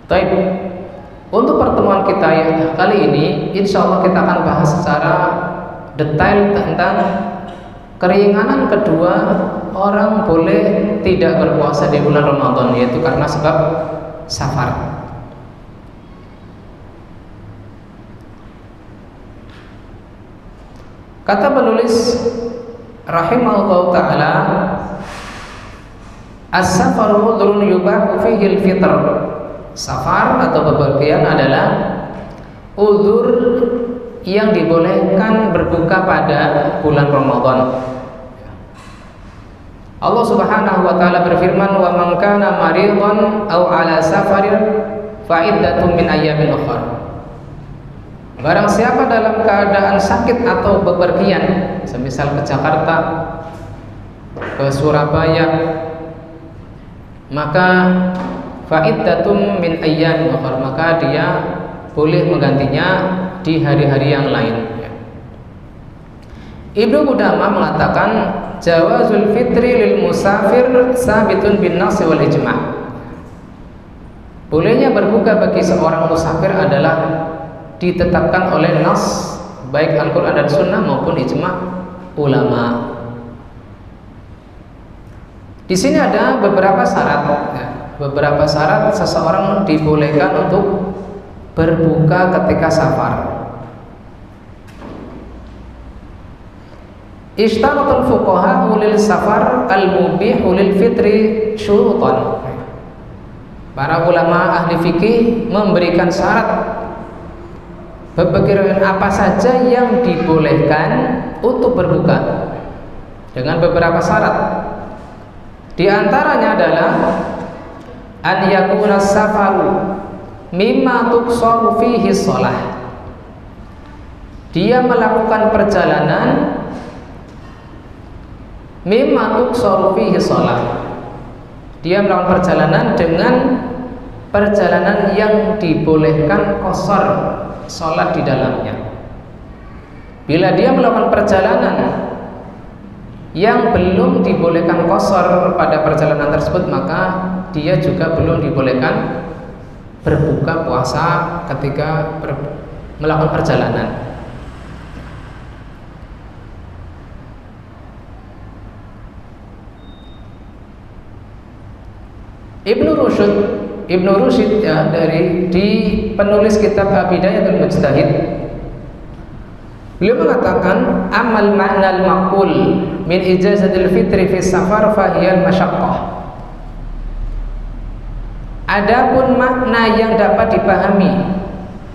Baik, untuk pertemuan kita kali ini, insya Allah kita akan bahas secara detail tentang keringanan kedua orang boleh tidak berpuasa di bulan Ramadan, yaitu karena sebab safar. Kata penulis rahimahullah ta'ala, as-safaru udhrun yubahu fihi al-fitr. Safar atau bepergian adalah uzur yang dibolehkan berbuka pada bulan Ramadan. Allah Subhanahu wa taala berfirman, "Wa man kana maridan aw ala safarin fa iddatun min ayyamin ukhra." Barang siapa dalam keadaan sakit atau bepergian, semisal ke Jakarta, ke Surabaya, maka fa'iddatun min ayyamin ukhra, maka dia boleh menggantinya di hari-hari yang lain. Ibnu Qudamah mengatakan jawazul fitri lil musafir sabitun bin nas wal ijma'. Bolehnya berbuka bagi seorang musafir adalah ditetapkan oleh nas, baik Al-Qur'an dan Sunnah maupun ijma' ulama. Di sini ada beberapa syarat. Beberapa syarat seseorang dibolehkan untuk berbuka ketika safar. Ishtaratul fuqaha lil safar al-mubih lil fitri syurutan. Para ulama ahli fikih memberikan syarat bepergian apa saja yang dibolehkan untuk berbuka dengan beberapa syarat. Di antaranya adalah an yakuna safaru mimma tuqsaru fihi shalah. Dia melakukan perjalanan mimma tuqsaru fihi shalah. Dia melakukan perjalanan dengan perjalanan yang dibolehkan qasar salat di dalamnya. Bila dia melakukan perjalanan yang belum dibolehkan qasar pada perjalanan tersebut, maka dia juga belum dibolehkan berbuka puasa ketika melakukan perjalanan. Ibnu Rushd ya, di penulis kitab Bidayatul Mujtahid, beliau mengatakan amal ma'nal maqul min ijazatil fitri fi safar fahiyal masyaqqah. Adapun makna yang dapat dipahami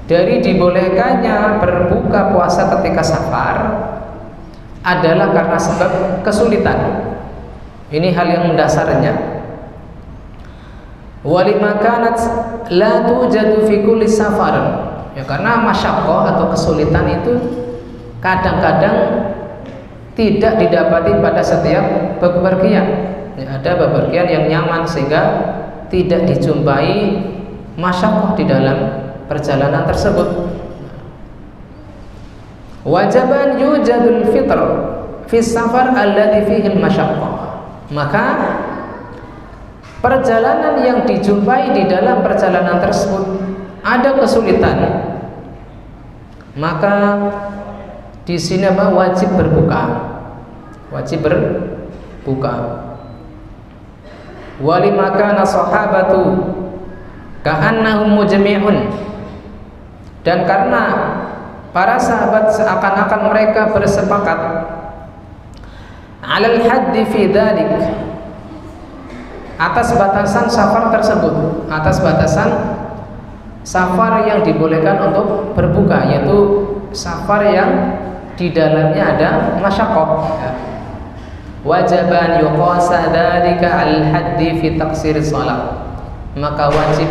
dari dibolehkannya berbuka puasa ketika safar adalah karena sebab kesulitan. Ini hal yang mendasarnya. Walima kanat la tujadu fi kulli safar. Ya, karena masyaqqah atau kesulitan itu kadang-kadang tidak didapati pada setiap bepergian. Ya, ada bepergian yang nyaman sehingga tidak dijumpai masyaqqah di dalam perjalanan tersebut. Wajaban yujadul fitr fi safar alladhi fihi al-masyaqqah. Maka perjalanan yang dijumpai di dalam perjalanan tersebut ada kesulitan, maka di sini wajib berbuka. Wajib berbuka. Walima kana sahabatu ka'annahum mujmi'un, dan karena para sahabat seakan-akan mereka bersepakat alal haddi fi dzalik, atas batasan safar tersebut, atas batasan safar yang dibolehkan untuk berbuka, yaitu safar yang di dalamnya ada masyaqqah. Wajaban yuqasa dzalika al-haddi fi taqsir shalah. Maka wajib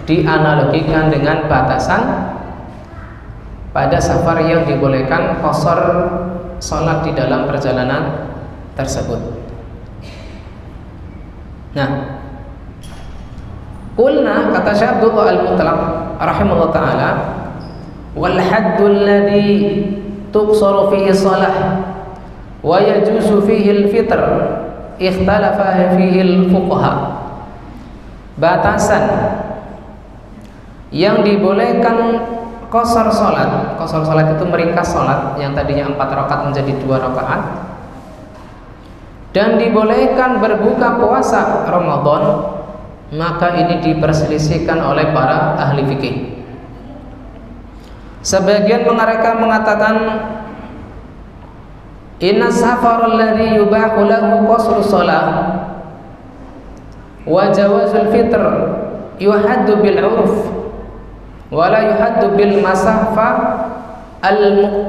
dianalogikan dengan batasan pada safar yang dibolehkan qasar salat di dalam perjalanan tersebut. Nah, qulna, kata Syekh Abdullah Al-Mutlaq rahimahullah taala, wal haddul ladzi tuqsaru fihi shalah wa yajuzu fihi al-fitr ikhtalafa fihi al-fuqaha. Batasan Yang dibolehkan qasar salat. Qasar salat itu meringkas salat yang tadinya 4 rakaat menjadi 2 rakaat. Dan dibolehkan berbuka puasa Ramadan, maka ini diperselisihkan oleh para ahli fikih. Sebagian mereka mengatakan inna safar alladhi yubahu lahu qasru shalah wa jawazul fitr yuhaddu bil 'urf wa la yuhaddu bil masafa al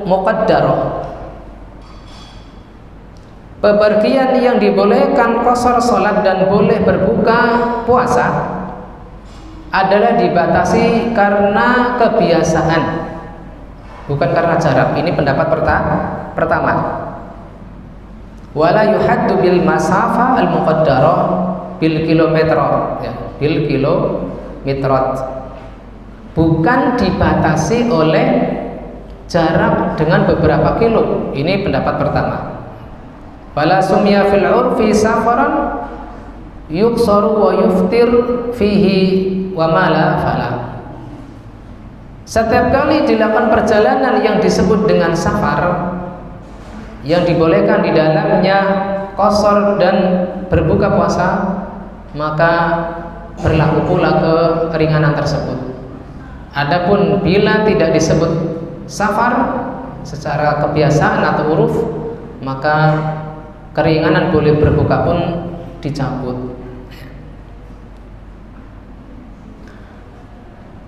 muqaddarah. Bepergian yang dibolehkan qasar salat dan boleh berbuka puasa adalah dibatasi karena kebiasaan, bukan karena jarak. Ini pendapat pertama. Wala yuhaddu bil masafa al muqaddarah bil kilometer, ya, bil kilometrat. Bukan dibatasi oleh jarak dengan beberapa kilo. Ini pendapat pertama. Fala sumya fil 'urfi safaran yuqsaru wa yuftir fihi wa mala fala. Setiap kali dilakukan perjalanan yang disebut dengan safar, yang dibolehkan di dalamnya qasar dan berbuka puasa, maka berlaku pula keringanan tersebut. Adapun bila tidak disebut safar secara kebiasaan atau uruf, maka keringanan boleh berbuka pun dicabut.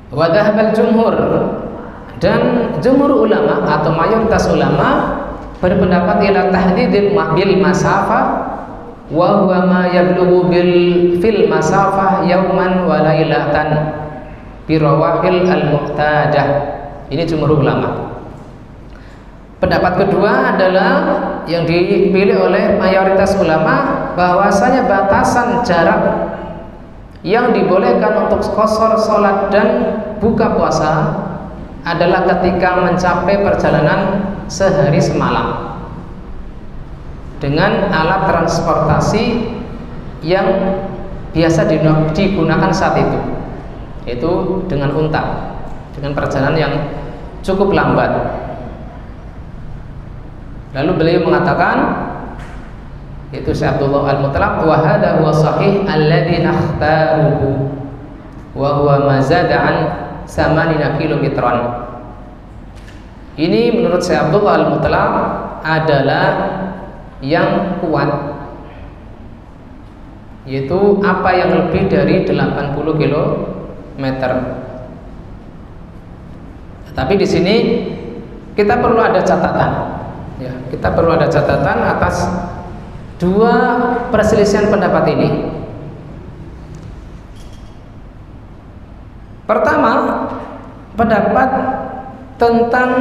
Wa dhahabal jumhur, dan jumhur ulama atau mayoritas ulama berpendapat ila tahdidil bil masafah wa huwa ma yablughu bil fil masafah yauman wa lailatan bi rawahil al muqtadah. Ini jumhur ulama. Pendapat kedua adalah yang dipilih oleh mayoritas ulama, bahwasanya batasan jarak yang dibolehkan untuk qasar salat dan buka puasa adalah ketika mencapai perjalanan sehari semalam dengan alat transportasi yang biasa digunakan saat itu, yaitu dengan unta, dengan perjalanan yang cukup lambat. Lalu beliau mengatakan, itu Syekh Abdullah Al-Mutlaq, wa hadha huwa sahih alladhi nakhtaruhu wa huwa ma zada an 8 kilometran. Ini menurut Syekh Abdullah Al-Mutlaq adalah yang kuat, yaitu apa yang lebih dari 80 kilometer. Tapi di sini kita perlu ada catatan. Ya, kita perlu ada catatan atas dua perselisihan pendapat ini. Pertama, pendapat tentang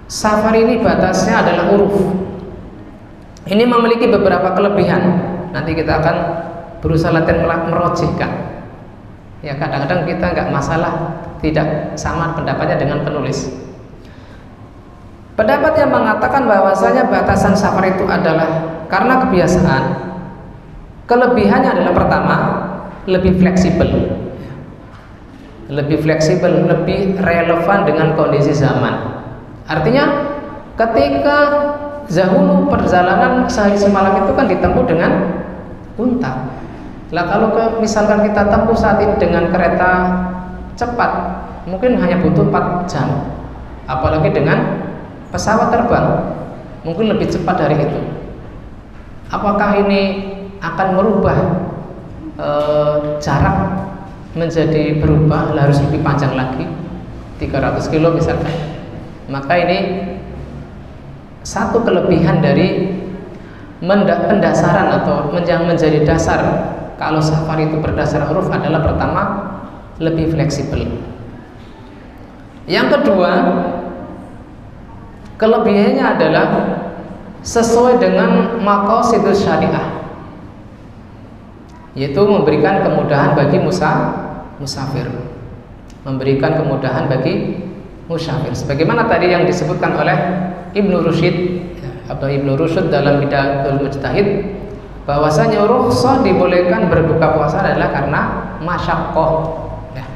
safar ini batasnya adalah uruf. Ini memiliki beberapa kelebihan. Nanti kita akan berusaha latihan merojihkan. Ya, kadang-kadang kita nggak masalah tidak sama pendapatnya dengan penulis. Pendapat yang mengatakan bahwasanya batasan safar itu adalah karena kebiasaan. Kelebihannya adalah pertama, lebih fleksibel. Lebih fleksibel, lebih relevan dengan kondisi zaman. Artinya ketika dahulu perjalanan sehari semalam itu kan ditempuh dengan unta. Lah kalau misalkan kita tempuh saat ini dengan kereta cepat, mungkin hanya butuh 4 jam. Apalagi dengan pesawat terbang, mungkin lebih cepat dari itu. Apakah ini akan merubah jarak menjadi berubah, harus lebih panjang lagi, 300 kilo misalkan? Maka ini satu kelebihan dari pendasaran atau yang menjadi dasar kalau safar itu berdasar huruf adalah pertama, lebih fleksibel. Yang kedua, kelebihannya adalah sesuai dengan maqasidus syariah, yaitu memberikan kemudahan bagi musafir, memberikan kemudahan bagi musafir. Sebagaimana tadi yang disebutkan oleh Ibnu Rusyid atau Ibnu Rusyd dalam Bidayatul Mujtahid, bahwasanya rukhsah dibolehkan berbuka puasa adalah karena masyaqqah ya.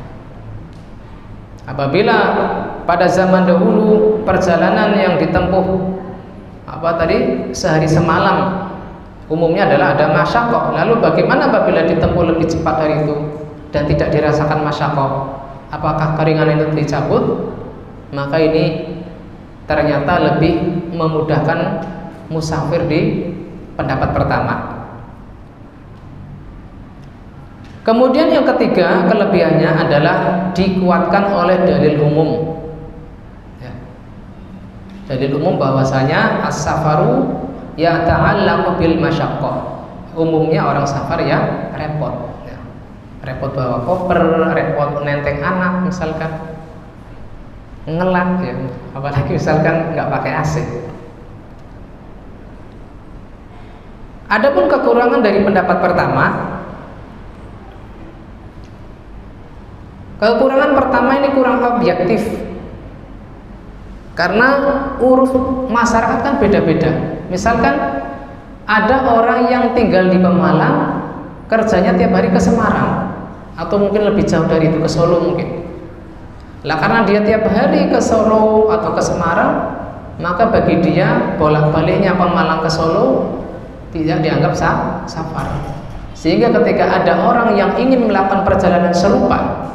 Apabila pada zaman dahulu perjalanan yang ditempuh sehari semalam umumnya adalah ada masyaqqah, lalu bagaimana apabila ditempuh lebih cepat dari itu dan tidak dirasakan masyaqqah? Apakah keringanan itu dicabut? Maka ini ternyata lebih memudahkan musafir di pendapat pertama. Kemudian yang ketiga, kelebihannya adalah dikuatkan oleh dalil umum ya. Dalil umum bahwasanya as-safaru yata'allaqu bil masyaqqah. Umumnya orang safar ya repot ya. Repot bawa koper, repot nenteng anak misalkan, ngelak ya, apalagi misalkan nggak pakai AC. Adapun kekurangan dari pendapat pertama, kekurangan pertama ini kurang objektif, karena urus masyarakat kan beda-beda. Misalkan ada orang yang tinggal di Pemalang, kerjanya tiap hari ke Semarang, atau mungkin lebih jauh dari itu ke Solo mungkin. Lah karena dia tiap hari ke Solo atau ke Semarang, maka bagi dia bolak-baliknya Pemalang ke Solo tidak dianggap safar. Sehingga ketika ada orang yang ingin melakukan perjalanan serupa,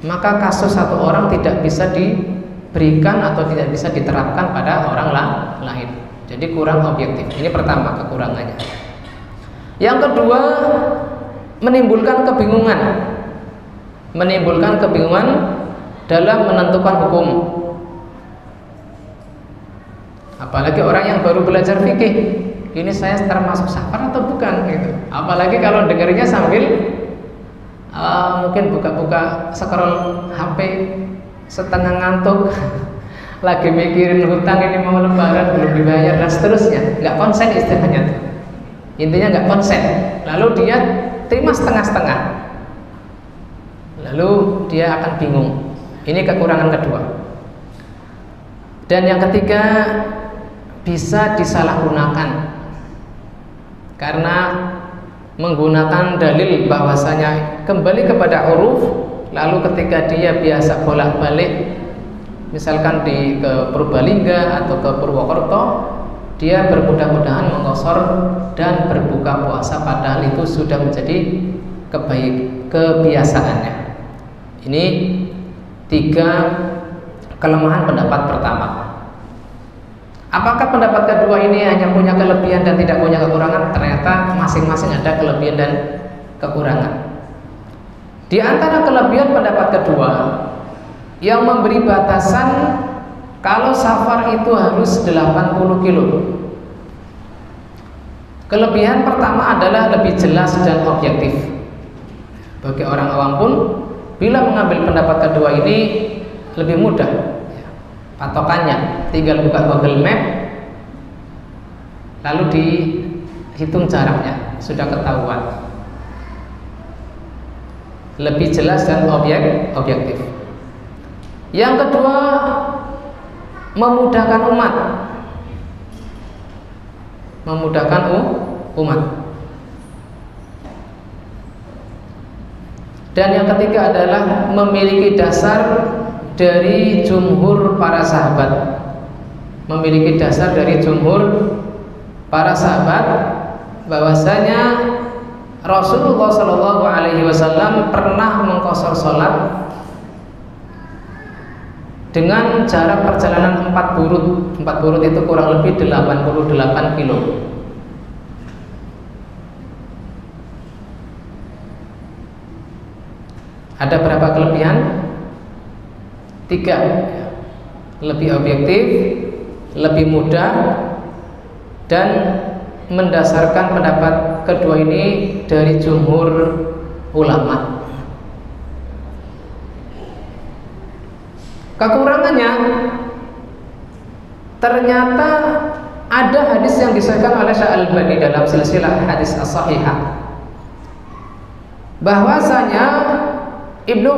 maka kasus satu orang tidak bisa diberikan atau tidak bisa diterapkan pada orang lain. Jadi kurang objektif. Ini pertama kekurangannya. Yang kedua, menimbulkan kebingungan. Menimbulkan kebingungan dalam menentukan hukum. Apalagi orang yang baru belajar fikih, ini saya termasuk safar atau bukan gitu. Apalagi kalau dengarnya sambil mungkin buka-buka scroll HP setengah ngantuk, lagi mikirin hutang ini mau lebaran belum dibayar dan seterusnya, nggak konsen istilahnya tuh. Intinya nggak konsen, lalu dia terima setengah-setengah, lalu dia akan bingung. Ini kekurangan kedua. Dan yang ketiga, bisa disalahgunakan karena menggunakan dalil bahwasanya kembali kepada uruf, lalu ketika dia biasa bolak-balik misalkan ke Purbalingga atau ke Purwokerto, dia bermudah-mudahan mengqashar dan berbuka puasa padahal itu sudah menjadi kebiasaannya. Ini 3 kelemahan pendapat pertama. Apakah pendapat kedua ini hanya punya kelebihan dan tidak punya kekurangan? Ternyata masing-masing ada kelebihan dan kekurangan. Di antara kelebihan pendapat kedua, yang memberi batasan kalau safar itu harus 80 kilo. Kelebihan pertama adalah lebih jelas dan objektif. Bagi orang awam pun, bila mengambil pendapat kedua ini lebih mudah patokannya, tinggal buka Google Map lalu dihitung jaraknya, sudah ketahuan, lebih jelas dan objektif. Yang kedua, memudahkan umat. Dan yang ketiga adalah memiliki dasar dari jumhur para sahabat. Memiliki dasar dari jumhur para sahabat bahwasanya Rasulullah Shallallahu Alaihi Wasallam pernah mengqashar sholat dengan jarak perjalanan 4 burut. 4 burut itu kurang lebih 88 kilo. Ada berapa kelebihan? 3. Lebih objektif, lebih mudah, dan mendasarkan pendapat kedua ini dari jumhur ulama. Kekurangannya, ternyata ada hadis yang disahkan oleh Syekh Al-Albani dalam silsilah hadis as-sahihah, bahwasanya Ibnu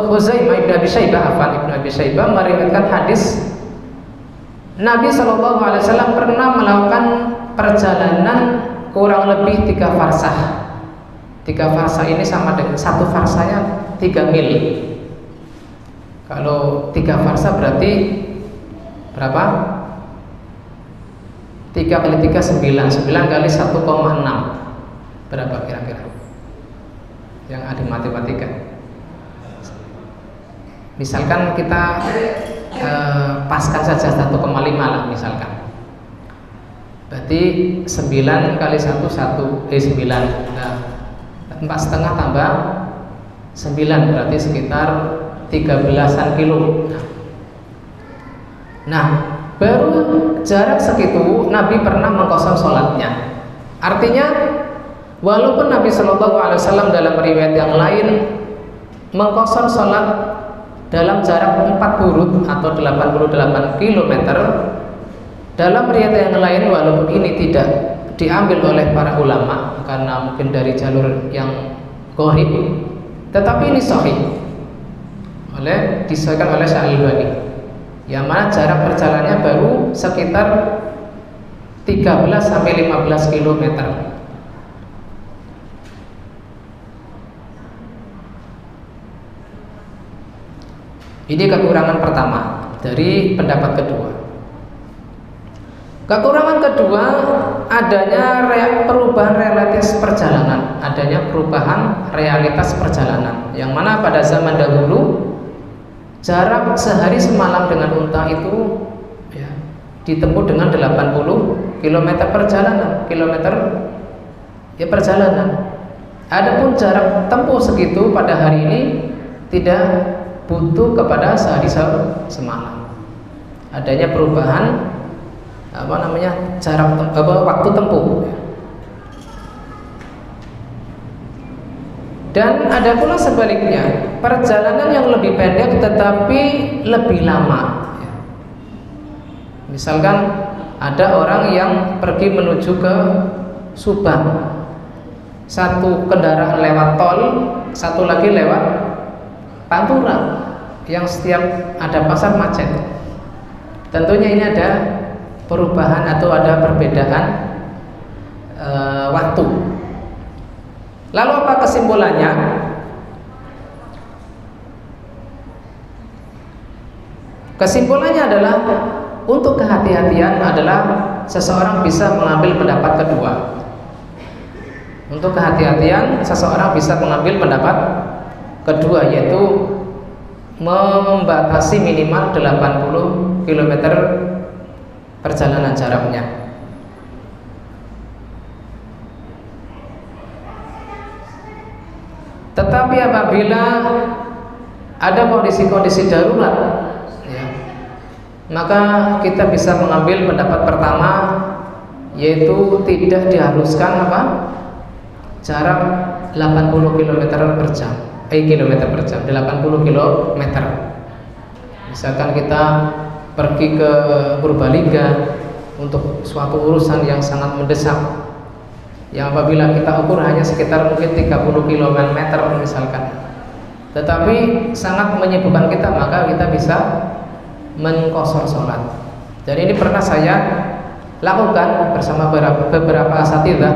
Khuzaimah Ibnu Abi Syaibah meriwayatkan hadis Nabi SAW pernah melakukan perjalanan kurang lebih 3 farsah. 3 farsah ini sama dengan satu farsahnya 3 mil. Kalau 3 farsah berarti berapa? 3 kali 3 9, 9 kali 1,6. Berapa kira-kira? Yang ada matematika. Misalkan kita paskan saja 1,5 lah misalkan. Berarti 9 kali 1 9. Nah, 4,5 tambah 9 berarti sekitar 13-an kilo. Nah, baru jarak segitu Nabi pernah mengkosor sholatnya. Artinya walaupun Nabi Shallallahu Alaihi Wasallam dalam riwayat yang lain mengkosor sholat dalam jarak 4 burud atau 88 km, dalam riwayat yang lain walaupun ini tidak diambil oleh para ulama karena mungkin dari jalur yang gharib, tetapi ini sahih disahkan oleh Syekh-Albani, yang mana jarak perjalanannya baru sekitar 13 sampai 15 km. Ini kekurangan pertama dari pendapat kedua. Kekurangan kedua, adanya perubahan realitas perjalanan, adanya perubahan realitas perjalanan, yang mana pada zaman dahulu jarak sehari semalam dengan unta itu ya, ditempuh dengan 80 km perjalanan, perjalanan. Adapun jarak tempuh segitu pada hari ini tidak butuh kepada sehari semalam. Adanya perubahan jarak waktu tempuh. Dan ada pula sebaliknya, perjalanan yang lebih pendek tetapi lebih lama. Misalkan ada orang yang pergi menuju ke Subang, satu kendaraan lewat tol, satu lagi lewat Pantura, yang setiap ada pasar macet. Tentunya ini ada perubahan atau ada perbedaan waktu. Lalu apa kesimpulannya? Kesimpulannya adalah untuk kehati-hatian adalah seseorang bisa mengambil pendapat kedua. Untuk kehati-hatian seseorang bisa mengambil pendapat kedua, yaitu membatasi minimal 80 km perjalanan jaraknya. Tetapi apabila ada kondisi-kondisi darurat, ya, maka kita bisa mengambil pendapat pertama, yaitu tidak diharuskan jarak 80 km per jam, 80 km. Misalkan kita pergi ke Purbalingga untuk suatu urusan yang sangat mendesak, yang apabila kita ukur hanya sekitar mungkin 30 km misalkan, tetapi sangat menyibukkan kita, maka kita bisa mengqashar sholat. Jadi ini pernah saya lakukan bersama beberapa asatidzah,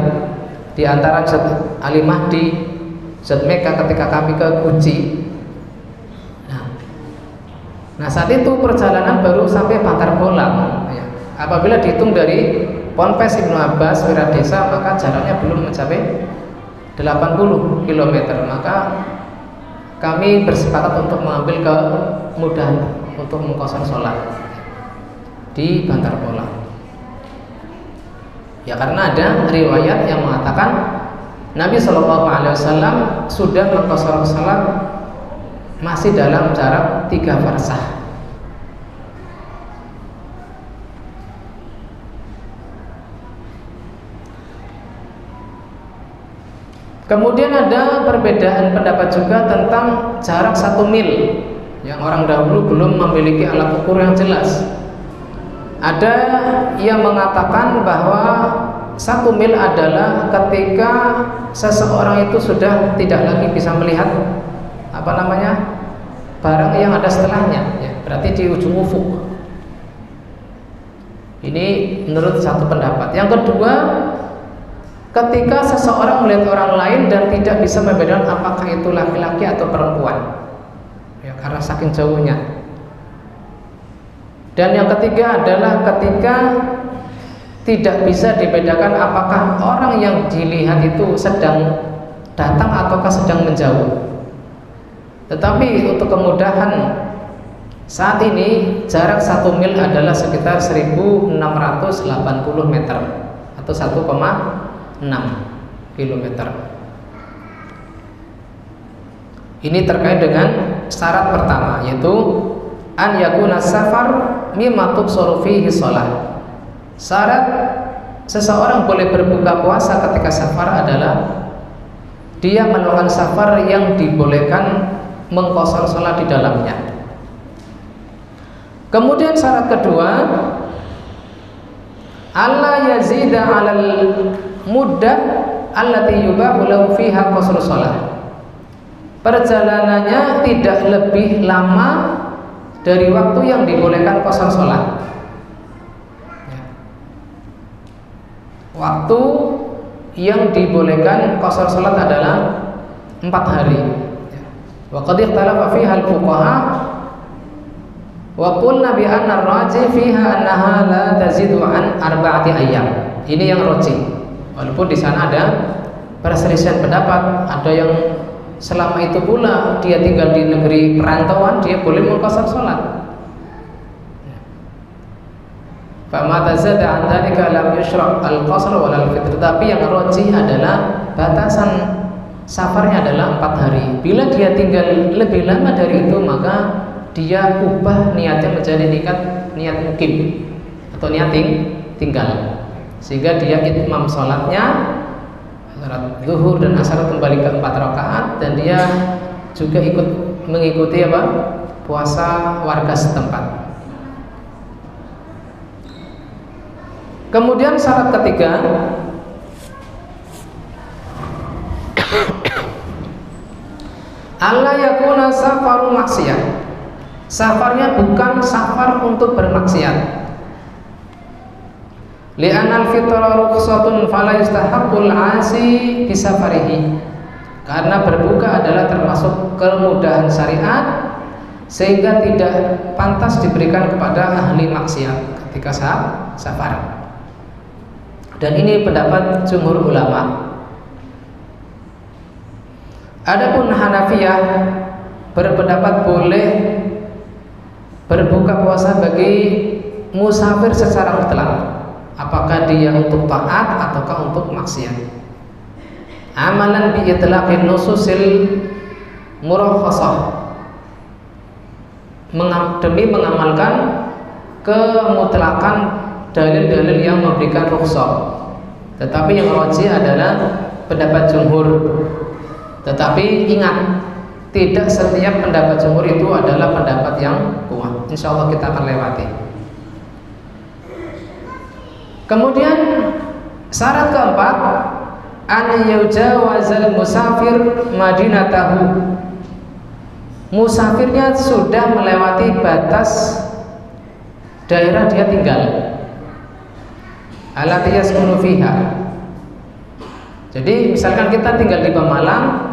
di antara Ustaz Ali Mahdi, Ustaz Meka ketika kami ke Guci. Nah saat itu perjalanan baru sampai Bantar Bolang. Apabila dihitung dari Ponpes Ibnu Abbas Wiradesa, maka jaraknya belum mencapai 80 km. Maka kami bersepakat untuk mengambil kemudahan untuk mengqashar sholat di Bantar Bolang. Ya karena ada riwayat yang mengatakan Nabi Shallallahu Alaihi Wasallam sudah mengqashar sholat masih dalam jarak 3 farsah. Kemudian ada perbedaan pendapat juga tentang jarak 1 mil, yang orang dahulu belum memiliki alat ukur yang jelas. Ada yang mengatakan bahwa 1 mil adalah ketika seseorang itu sudah tidak lagi bisa melihat barang yang ada setelahnya, ya, berarti di ujung ufuk. Ini menurut satu pendapat. Yang kedua, ketika seseorang melihat orang lain dan tidak bisa membedakan apakah itu laki-laki atau perempuan, ya, karena saking jauhnya. Dan yang ketiga adalah ketika tidak bisa dibedakan apakah orang yang dilihat itu sedang datang ataukah sedang menjauh. Tetapi untuk kemudahan, saat ini jarak 1 mil adalah sekitar 1680 meter atau 1,6 kilometer. Ini terkait dengan syarat pertama, yaitu an yakuna safar mimma tubsaru fihi shalah. Syarat seseorang boleh berbuka puasa ketika safar adalah dia melakukan safar yang dibolehkan mengqashar salat di dalamnya. Kemudian syarat kedua, alla yazida 'alal muddah allati yubahu lahu fiha qasru shalah. Perjalanannya tidak lebih lama dari waktu yang dibolehkan qashar salat. Waktu yang dibolehkan qashar salat adalah 4 hari. Wa qad ikhtalafa fiha al-fuqaha wa qulna bi anna ar-rajih fiha annaha la tazidu an 4 ayyam. Ini yang rajih. Walaupun di sana ada perselisihan pendapat, ada yang selama itu pula dia tinggal di negeri perantauan dia boleh mengqashar salat. Fama tazada an dzalika lam yushraq al-qasr wal al-fitr. Tapi yang rajih adalah batasan safarnya adalah 4 hari. Bila dia tinggal lebih lama dari itu, maka dia ubah niatnya menjadi niat mukim atau niat tinggal, sehingga dia itmam salatnya salat zuhur dan asar kembali ke 4 rakaat, dan dia juga mengikuti puasa warga setempat. Kemudian syarat ketiga, alla yakuna safaru maksiyah. Safarnya bukan safar untuk bermaksiat. Li'anal fitra rukhsatun fala yustahaqqul 'asi bi safarihi. Karena berbuka adalah termasuk kemudahan syariat, sehingga tidak pantas diberikan kepada ahli maksiat ketika safar. Dan ini pendapat jumhur ulama. Adapun Hanafiyah berpendapat boleh berbuka puasa bagi musafir secara mutlak, apakah dia untuk taat ataukah untuk maksiat. Amalan bi itlaqin nususil murakhasah, demi mengamalkan kemutlakan dalil-dalil yang memberikan rukhsah. Tetapi yang rajih adalah pendapat jumhur. Tetapi ingat, tidak setiap pendapat jumhur itu adalah pendapat yang kuat. Insya Allah kita akan lewati. Kemudian syarat keempat, an yujawazal musafir madinatahu. Musafirnya sudah melewati batas daerah dia tinggal, allati yaskunu fiha. Jadi misalkan kita tinggal di Pemalang,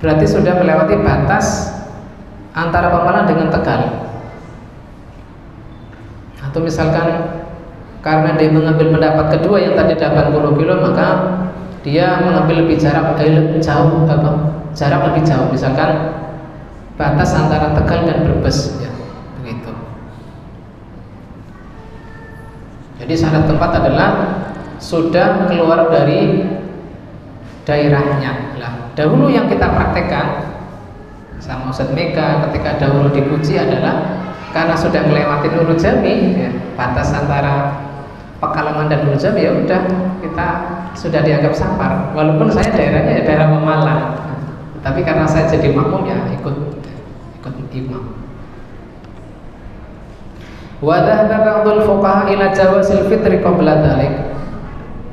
berarti sudah melewati batas antara Pemalang dengan Tegal. Atau misalkan karena dia mengambil pendapat kedua yang tadi 80 kilo, maka dia mengambil lebih jarak lebih jauh, misalkan batas antara Tegal dan Brebes, ya, begitu. Jadi syarat tempat adalah sudah keluar dari daerahnya. Lah, dahulu yang kita praktekkan sama Ustadz Mega ketika dahulu dipuji adalah karena sudah melewati Nurul Jami, ya, batas antara Pekalongan dan Nurul Jami, ya udah kita sudah dianggap safar. Walaupun saya daerahnya ya daerah Pemalang, tapi karena saya jadi makmum ya ikut imam. Wa dhahaba ba'dul fuqaha ila jawazil fitri qabla dzalik.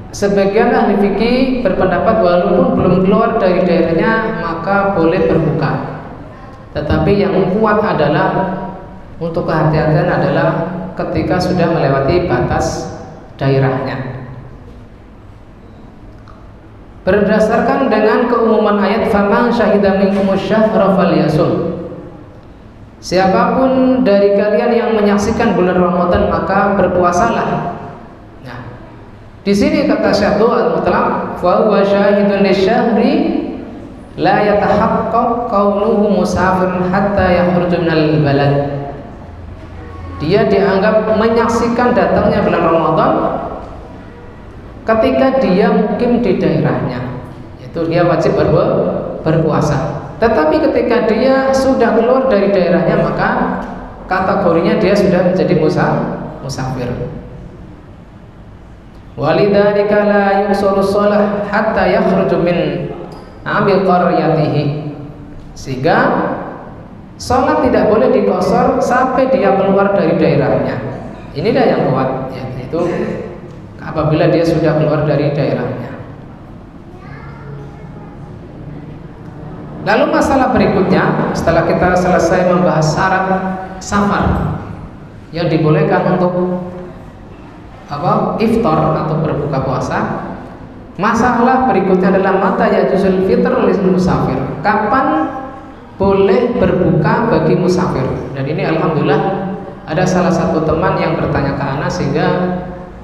Sebagian ahli fikih berpendapat walaupun belum keluar dari daerahnya maka boleh berbuka. Tetapi yang kuat adalah untuk kehati-hatian adalah ketika sudah melewati batas daerahnya. berdasarkan dengan keumuman ayat faman syahida minkumus syahra falyasum. Siapapun dari kalian yang menyaksikan bulan Ramadan maka berpuasalah. Nah, di sini kata Syekh Al-Mutlaq fa huwa syahidun lisyahri la yatahaqqaq qawluhu musafir hatta yakhruju minal balad. Dia dianggap menyaksikan datangnya bulan Ramadan ketika dia mukim di daerahnya, yaitu dia wajib berpuasa. Tetapi ketika dia sudah keluar dari daerahnya maka kategorinya dia sudah menjadi musafir. Walidzalika la yuqsaru shalah hatta yakhruju min qaryatihi. Sehingga salat tidak boleh dikosor sampai dia keluar dari daerahnya. Inilah yang kuat, yaitu apabila dia sudah keluar dari daerahnya. Lalu masalah berikutnya, setelah kita selesai membahas syarat safar yang dibolehkan untuk iftar atau berbuka puasa, masalah berikutnya adalah mata yajuzul fitr lil musafir. Kapan boleh berbuka bagi musafir? Dan ini alhamdulillah ada salah satu teman yang bertanya ke ana sehingga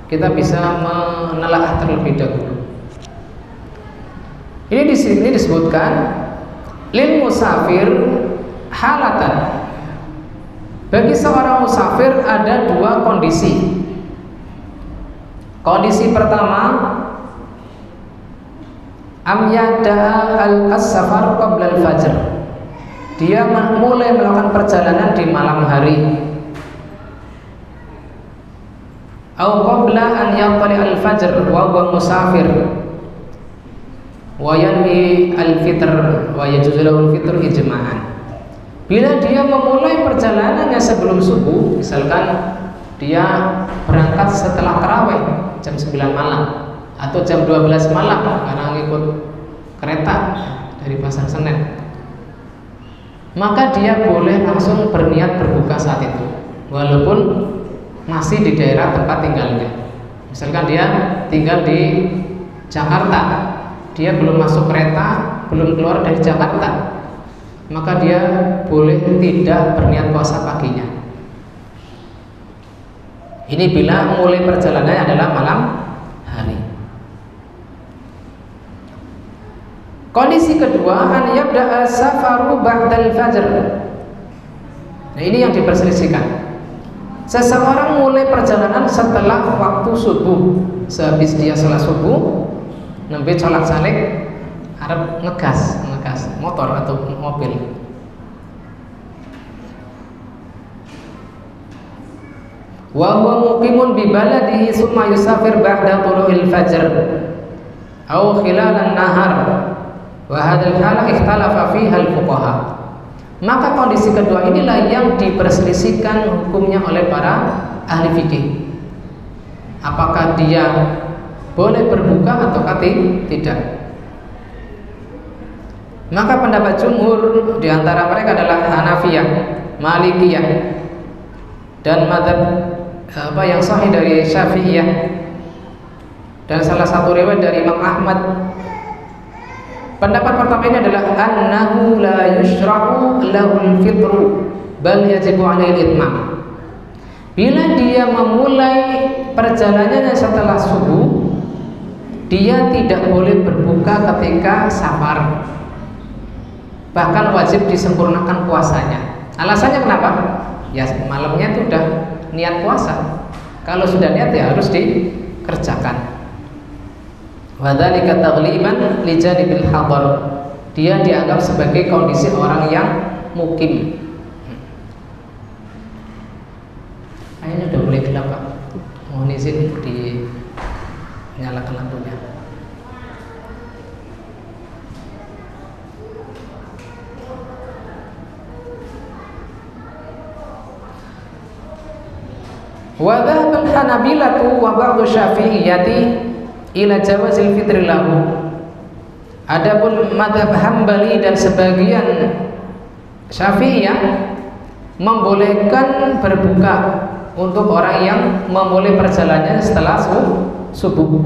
kita bisa menelaah terlebih dahulu. Ini di sini disebutkan lil musafir halatan. Bagi seorang musafir ada dua kondisi. Kondisi pertama, amyada al-safar qabla al-fajr. Dia mulai melakukan perjalanan di malam hari. Au qabla an yatali al-fajr wa huwa musafir. Wa yanwi al-fitr wa yajuzu lahu al-fitr ijma'an. Bila dia memulai perjalanannya sebelum subuh, misalkan dia berangkat setelah tarawih jam 9 malam atau jam 12 malam karena ngikut kereta dari Pasar Senen, maka dia boleh langsung berniat berbuka saat itu walaupun masih di daerah tempat tinggalnya. Misalkan dia tinggal di Jakarta, dia belum masuk kereta, belum keluar dari Jakarta, maka dia boleh tidak berniat puasa paginya. Ini bila mulai perjalanannya adalah malam hari. Kondisi kedua, an yabda'a safaru ba'dal fajr. Nah, ini yang diperselisihkan. Seseorang mulai perjalanan setelah waktu subuh. Sehabis dia salat subuh, nembe sholat salik, arep ngegas motor atau mobil. Wa huwa muqimun bi baladihi summa yusafir ba'da tulu'il fajr aw khilal an-nahar wa hadzal hala ikhtalafa fiha al-fuqaha. Maka kondisi kedua inilah yang diperselisihkan hukumnya oleh para ahli fikih. Apakah dia boleh berbuka atau tidak? Maka pendapat jumhur di antara mereka adalah Hanafiyah, Malikiyah, dan madzhab yang sahih dari Syafi'iyah, dan salah satu riwayat dari Imam Ahmad. Pendapat pertama ini adalah annahu la yushra'u lahul fitru bal yajibu 'alaihi al-itmam. Bila dia memulai perjalanannya setelah subuh, dia tidak boleh berbuka ketika safar, bahkan wajib disempurnakan puasanya. Alasannya kenapa? Ya malamnya itu udah niat puasa. Kalau sudah niat ya harus dikerjakan. Wa dzalika taghliban li janibil hadar. Dia dianggap sebagai kondisi orang yang mukim. Kayaknya udah boleh gelap, Pak. Mohon izin dinyalakan lampunya. Wa dhahaba al-Hanabilatu wa ba'du Syafi'iyyati ila jawazil fitri lahu. Adapun mazhab Hambali dan sebagian Syafi'iyah membolehkan berbuka untuk orang yang memulai perjalanannya setelah subuh.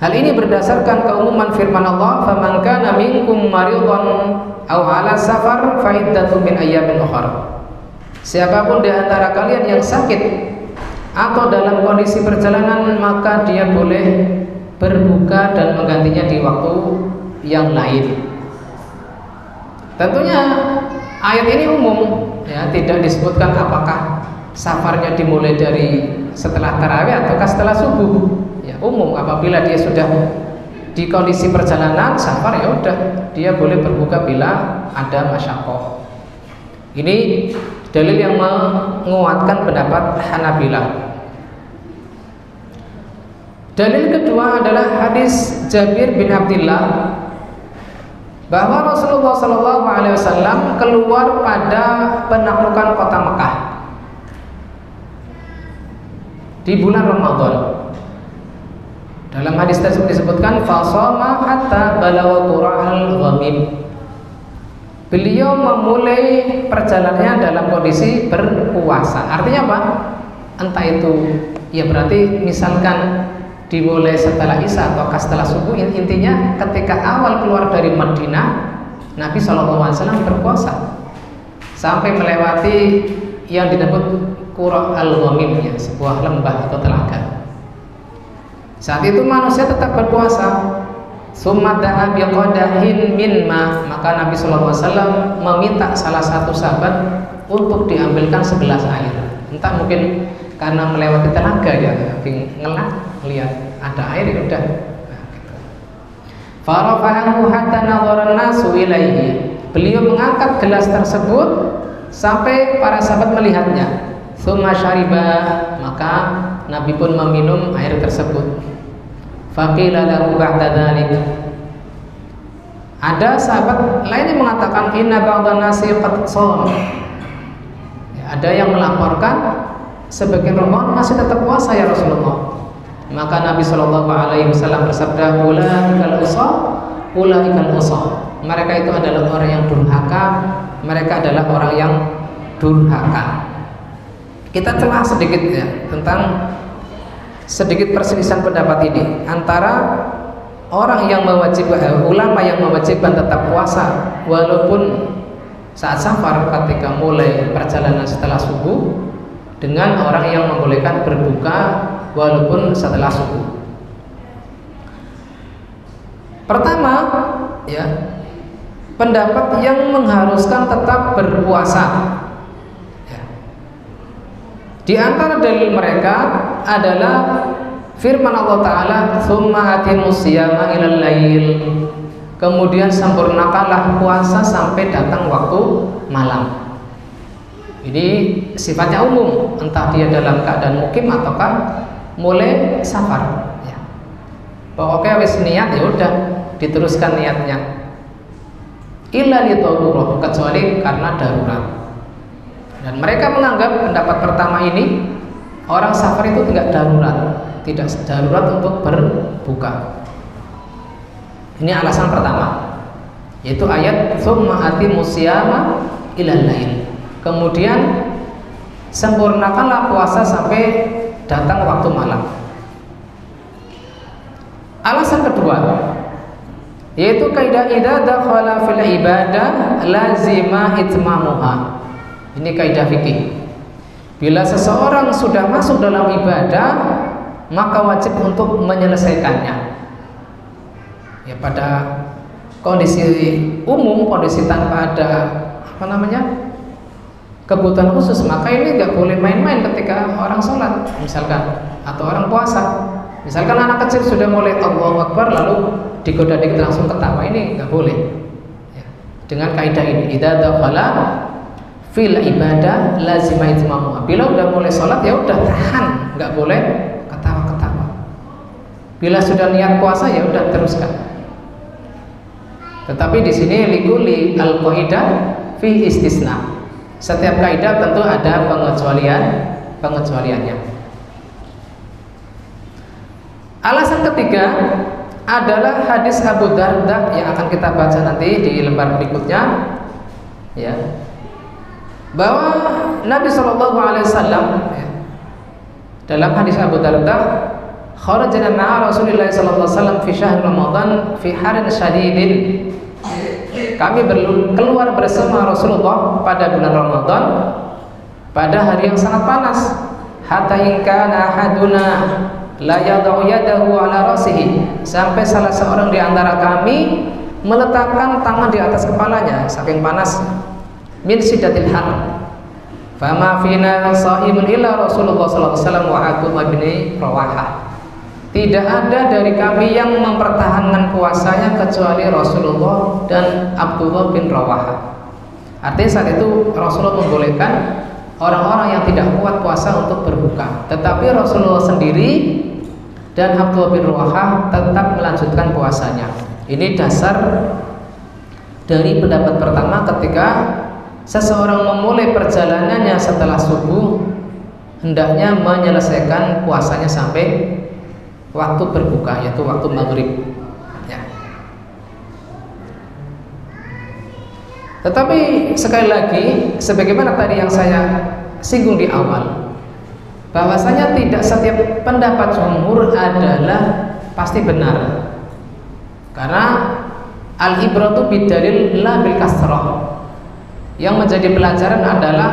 Hal ini berdasarkan keumuman firman Allah, "Faman kana minkum maridhan aw 'ala safar fa iddatun min ayyamin ukhra." Siapapun di antara kalian yang sakit atau dalam kondisi perjalanan, maka dia boleh berbuka dan menggantinya di waktu yang lain. Tentunya ayat ini umum, ya, tidak disebutkan apakah safarnya dimulai dari setelah tarawih ataukah setelah subuh. Ya, umum, apabila dia sudah di kondisi perjalanan safar, ya udah dia boleh berbuka bila ada masyaqqah. Ini dalil yang menguatkan pendapat Hanabilah. Dalil kedua adalah hadis Jabir bin Abdullah bahwa Rasulullah SAW keluar pada penaklukan kota Mekah di bulan Ramadan. Dalam hadis tersebut disebutkan fasama hatta balagha qura'al ghamim. Beliau memulai perjalanannya dalam kondisi berpuasa. Artinya apa? Entah itu, ya berarti misalkan dimulai setelah Isya atau setelah subuh, intinya ketika awal keluar dari Madinah, Nabi SAW berpuasa sampai melewati yang disebut Qura al-Ghamim, ya, sebuah lembah atau telaga. Saat itu manusia tetap berpuasa. Summa da'a biqadahin min ma, maka Nabi SAW meminta salah satu sahabat untuk diambilkan segelas air. Entah mungkin karena melewati telaga, ya, ngelak lihat ada air, ya udah. Farafa'ahu hatta nadhara an-nasu ilaihi. Beliau mengangkat gelas tersebut sampai para sahabat melihatnya. Tsumma syariba, maka Nabi pun meminum air tersebut. Faqila lahu ba'da dzalik. Ada sahabat lain yang mengatakan inna ba'dhan nasi qad shom. Ya, ada yang melaporkan sebagian rombongan masih tetap puasa ya Rasulullah. Maka Nabi SAW bersabda, ulaikal usah. Mereka itu adalah orang yang durhaka. Mereka adalah orang yang durhaka. Kita telah sedikit, ya, tentang sedikit perselisihan pendapat ini antara orang yang mewajibkan, ulama yang mewajibkan tetap puasa walaupun saat safar ketika mulai perjalanan setelah subuh, dengan orang yang membolehkan berbuka walaupun setelah subuh. Pertama, ya, pendapat yang mengharuskan tetap berpuasa. Di antara dalil mereka adalah firman Allah Ta'ala, "Tsumma atimus siyama ilal lail." Kemudian sempurnakanlah puasa sampai datang waktu malam. Ini sifatnya umum, entah dia dalam keadaan mukim ataukah mulai safar, ya. Pokoknya wis niat, ya udah diteruskan niatnya. Illa li darurah, kecuali karena darurat. Dan mereka menganggap pendapat pertama ini, orang safar itu tidak darurat untuk berbuka. Ini alasan pertama, yaitu ayat tsumma atimus siyama ilal lail. Kemudian sempurnakanlah puasa sampai datang waktu malam. Alasan kedua, yaitu kaidah idza dakhala fil ibadah lazima itmamuha. Ini kaidah fikih. Bila seseorang sudah masuk dalam ibadah, maka wajib untuk menyelesaikannya. Ya, pada kondisi umum, kondisi tanpa ada kebutuhan khusus, maka ini nggak boleh main-main ketika orang sholat, misalkan, atau orang puasa. Misalkan anak kecil sudah mulai Allahu Akbar lalu digoda dikit langsung ketawa, ini nggak boleh. Ya. Dengan kaidah ini, idza dakhala fil ibadah lazima itmamuha. Bila udah mulai sholat, ya udah tahan, nggak boleh ketawa-ketawa. Bila sudah niat puasa, ya udah teruskan. Tetapi di sini likuli al-qaidah fi istisna. Setiap kaidah tentu ada pengecualiannya. Alasan ketiga adalah hadis Abu Darda yang akan kita baca nanti di lembar berikutnya, ya, bahwa Nabi SAW, ya, dalam hadis Abu Darda, kharajna ma'a Rasulillah sallallahu alaihi wasallam fi syahr Ramadan fi harin syadidin. Kami keluar bersama Rasulullah pada bulan Ramadan pada hari yang sangat panas. Hatta in kana ahaduna la yad'u yadahu ala rasihi, sampai salah seorang di antara kami meletakkan tangan di atas kepalanya saking panas. Min siddatil har. Fama fina sha'imun illa Rasulullah sallallahu alaihi wasallam wa Abdullah bin Rawahah. Tidak ada dari kami yang mempertahankan puasanya kecuali Rasulullah dan Abdullah bin Rawahah. Artinya saat itu Rasulullah membolehkan orang-orang yang tidak kuat puasa untuk berbuka, tetapi Rasulullah sendiri dan Abdullah bin Rawahah tetap melanjutkan puasanya. Ini dasar dari pendapat pertama ketika seseorang memulai perjalanannya setelah subuh, hendaknya menyelesaikan puasanya sampai waktu berbuka, yaitu waktu maghrib ya. Tetapi sekali lagi, sebagaimana tadi yang saya singgung di awal, bahwasanya tidak setiap pendapat jumhur adalah pasti benar, karena al-ibratu bidalil la bil kasrah. Yang menjadi pelajaran adalah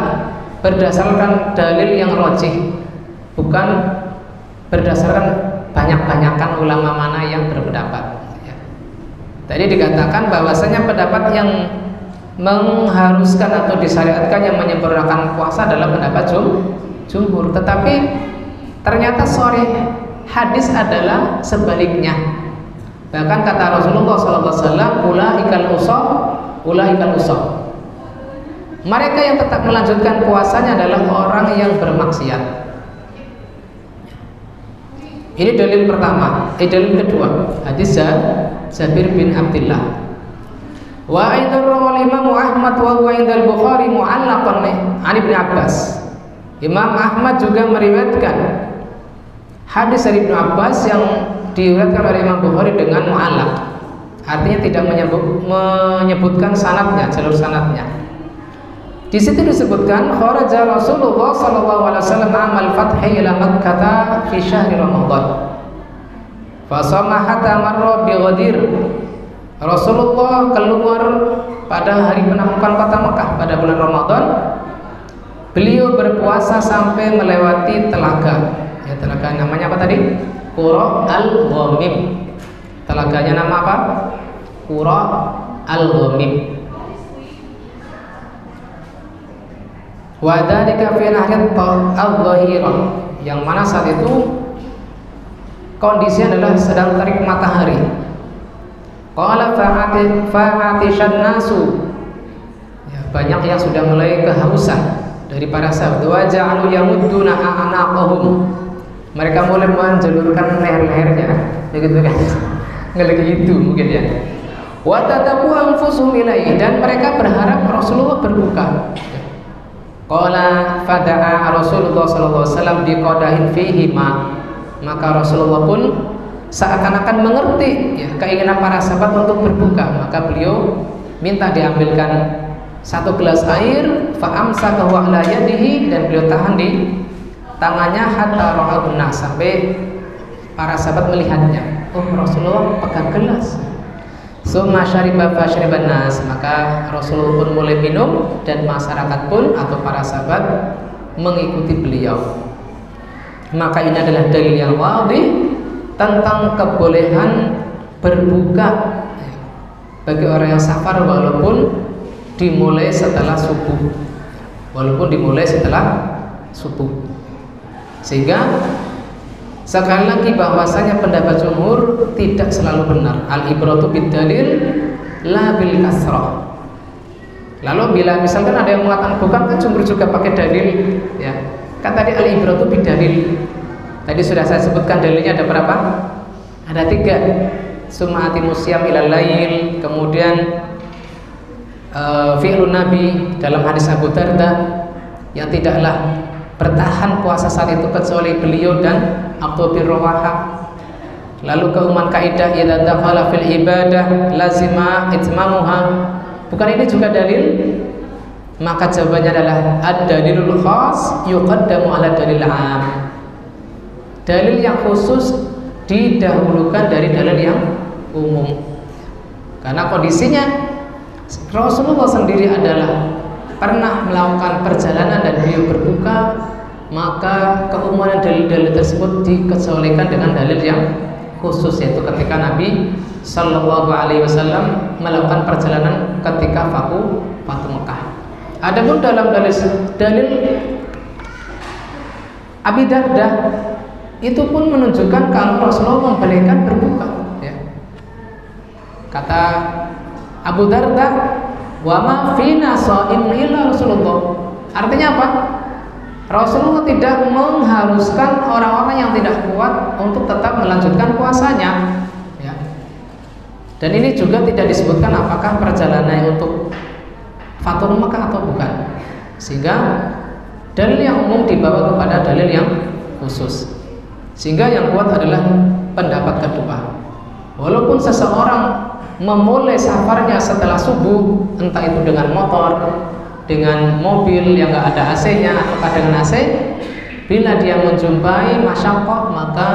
berdasarkan dalil yang rajih, bukan berdasarkan banyak-banyakan ulama mana yang berpendapat ya. Tadi dikatakan bahwasanya pendapat yang mengharuskan atau disyariatkan yang menyempurnakan puasa adalah pendapat jumhur, tetapi ternyata sahih hadis adalah sebaliknya. Bahkan kata Rasulullah SAW, ulaikal usab. Mereka yang tetap melanjutkan puasanya adalah orang yang bermaksiat. Ini dalil pertama. Dalil kedua, hadis Jabir bin Abdullah. Wa aidan rawal Imam Ahmad wa huwa indal Bukhari mu'allaqan an Ibnu Abbas. Imam Ahmad juga meriwayatkan hadis dari Ibnu Abbas yang diriwayatkan oleh Imam Bukhari dengan mu'allaq. Artinya tidak menyebutkan sanadnya, jalur sanadnya. Di situ disebutkan kharaja Rasulullah sallallahu alaihi wasallam amal fathi ila Makkah fi syahri Ramadan. Fa sama hatta marra bi Ghadir. Rasulullah keluar pada hari penaklukan kota Makkah pada bulan Ramadan. Beliau berpuasa sampai melewati telaga. Ya, telaga namanya apa tadi? Qura al-Ghamim. Telaganya nama apa? Qura al-Ghamim. Wa dzalika fi nahril al-dhahirah, yang mana saat itu kondisinya adalah sedang terik matahari. Qala fa'atishan nasu, ya, banyak yang sudah mulai kehausan dari para sahabat. Wa ja'alu yamudduna a'naqahum, mereka mulai menjulurkan leher-lehernya, begitu kan? Nggak gitu mungkin ya. Wa tatabu anfusuhum ilaihi, dan mereka berharap Rasulullah berbuka. Qala fada'a Rasulullah sallallahu alaihi wasallam biqadahin fihi ma, maka Rasulullah pun seakan-akan mengerti ya, keinginan para sahabat untuk berbuka, maka beliau minta diambilkan satu gelas air, fa amsakahu ala yadihi, dan beliau tahan di tangannya hatta ra'ahun nas, sampai para sahabat melihatnya. Oh, Rasulullah pegang gelas. Summa syariba fa syariban nas, maka Rasulullah pun mulai minum dan masyarakat pun atau para sahabat mengikuti beliau. Maka ini adalah dalil yang wadih tentang kebolehan berbuka bagi orang yang safar walaupun dimulai setelah subuh. Sehingga sekali lagi bahwasanya pendapat jumhur tidak selalu benar. Al-ibratu bid-dalil la bil kasrah. Lalu bila misalkan ada yang mengatakan bukan, kan jumhur juga pakai dalil ya. Kan tadi al-ibratu bid-dalil. Tadi sudah saya sebutkan dalilnya ada berapa? Ada 3. Sum'ati musyam ilal lail, kemudian fi'lun nabi dalam hadis Abu Darda yang tidaklah bertahan puasa saat itu kecuali beliau dan Abdullah bin Rawahah. Lalu keumuman kaidah idza dakhala fil ibadah lazima itmamuha. Bukan ini juga dalil? Maka jawabannya adalah ad-dalilul khas yuqaddamu ala dalil 'am. Dalil yang khusus didahulukan dari dalil yang umum. Karena kondisinya Rasulullah sendiri adalah pernah melakukan perjalanan dan beliau berbuka, maka keumuman dalil-dalil tersebut dikecualikan dengan dalil yang khusus, yaitu ketika Nabi Shallallahu Alaihi Wasallam melakukan perjalanan ketika Fatu Mekah. Adapun dalam dalil Abi Darda itu pun menunjukkan kalau Rasulullah membolehkan berbuka. Ya. Kata Abu Darda, wa ma fina shaimun illa Rasulullah. Artinya apa? Rasulullah tidak mengharuskan orang-orang yang tidak kuat untuk tetap melanjutkan puasanya. Ya. Dan ini juga tidak disebutkan apakah perjalanannya untuk Fatu Mekah atau bukan. Sehingga dalil yang umum dibawa kepada dalil yang khusus. Sehingga yang kuat adalah pendapat kedua. Walaupun seseorang memulai safarnya setelah subuh, entah itu dengan motor, dengan mobil yang nggak ada AC-nya atau dengan AC, bila dia menjumpai masyaqqah maka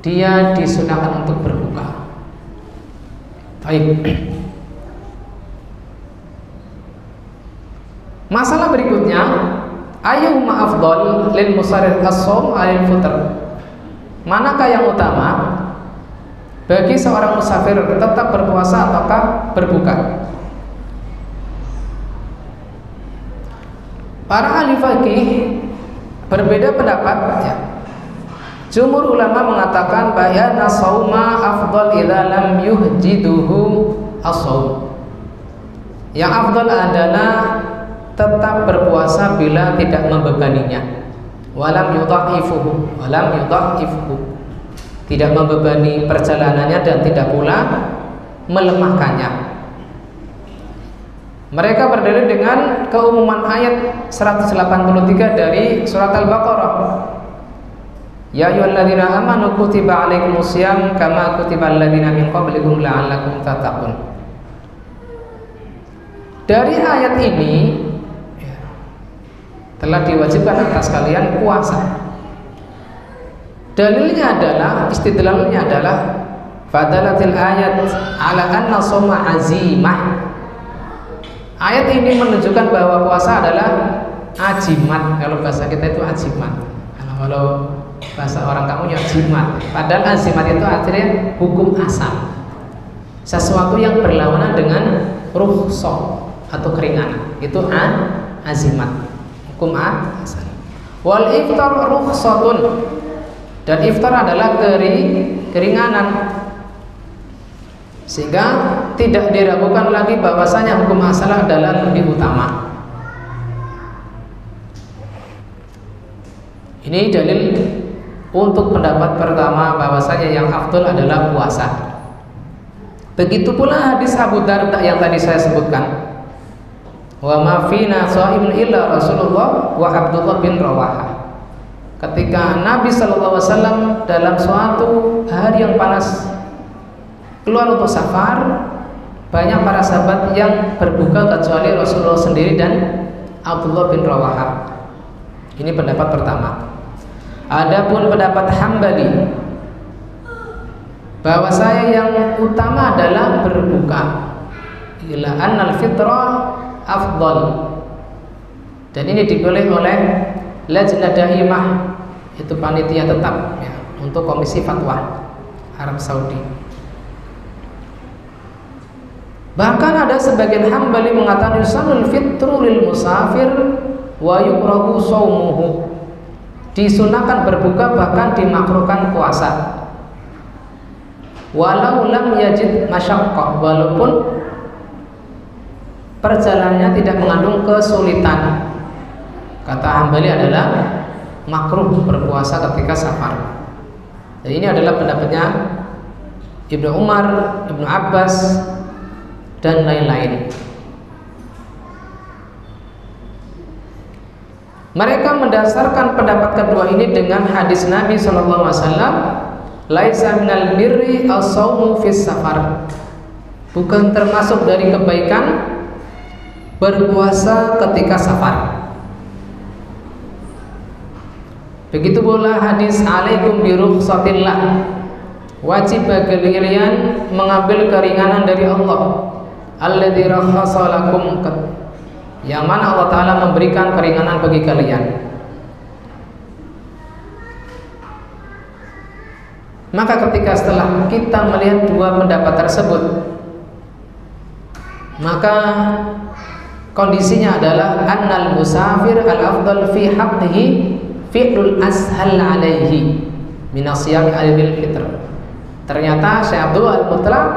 dia disunahkan untuk berbuka. Baik. Masalah berikutnya, ayyuhuma afdal lil musafir as-shaum 'alal fitr. Manakah yang utama bagi seorang musafir tetap berpuasa ataukah berbuka? Para ahli fikih berbeda pendapat, ya. Jumhur ulama mengatakan bahwa shauma afdal idza lam yuhjiduhu as-shaum. Yang afdal adalah tetap berpuasa bila tidak membebaninya. Walam yudha'ifuhu, tidak membebani perjalanannya dan tidak pula melemahkannya. Mereka berdalil dengan keumuman ayat 183 dari surat Al-Baqarah. Ya ayyuhalladzina amanu kutiba 'alaikumusiyam kama kutibal ladzina min qablikum la'allakum tattaqun. Dari ayat ini telah diwajibkan atas kalian puasa. Dalilnya adalah, istidlalnya adalah fadalatil ayat ala anna shauma azimah. Ayat ini menunjukkan bahwa puasa adalah ajimat. Kalau bahasa kita itu ajimat. Kalau bahasa orang kamu ya ajimat. Padahal ajimat itu artinya hukum asal. Sesuatu yang berlawanan dengan rukhsah atau keringanan. Itu azimat. Hukum asal. Wal iftar rukhsatun, dan iftar adalah keringanan, sehingga tidak diragukan lagi bahwasanya hukum asal adalah lebih utama. Ini dalil untuk pendapat pertama bahwasanya yang afdal adalah puasa. Begitu pula hadis Abu Darda yang tadi saya sebutkan. Wa ma fina shaimun illa Rasulullah wa Abdullah bin Rawahah. Ketika Nabi sallallahu alaihi wasallam dalam suatu hari yang panas keluar untuk safar, banyak para sahabat yang berbuka kecuali Rasulullah sendiri dan Abdullah bin Rawahah. Ini pendapat pertama. Adapun pendapat Hambali, bahwa saya yang utama adalah berbuka, ila annal fitrah afdal, dan ini dipilih oleh Lajnah Daimah, itu panitia tetap ya, untuk Komisi Fatwa Arab Saudi. Bahkan ada sebagian Hambali mengatakan yusanul fitru lil musafir wa yukrahu shaumuhu, disunahkan berbuka bahkan dimakruhkan puasa. Walau lam yajid masyaqqah, walaupun perjalanannya tidak mengandung kesulitan. Kata Hambali adalah makruh berpuasa ketika safar. Dan ini adalah pendapatnya Ibnu Umar, Ibnu Abbas, dan lain-lain. Mereka mendasarkan pendapat kedua ini dengan hadis Nabi sallallahu alaihi wasallam, laisa minal birri as-shaumu fis safar. Bukan termasuk dari kebaikan berpuasa ketika safar. Begitu pula hadis alaikum bi rukhsatillah, wajib bagi kalian mengambil keringanan dari Allah, alladzi rakhasa lakum, yang mana Allah Ta'ala memberikan keringanan bagi kalian. Maka ketika setelah kita melihat dua pendapat tersebut, maka kondisinya adalah annal musafir al-afdal fi haqqihi fi'lul ashal alaihi min siyam al-bil fitr. Ternyata Syekh Abdul Al-Mutlaq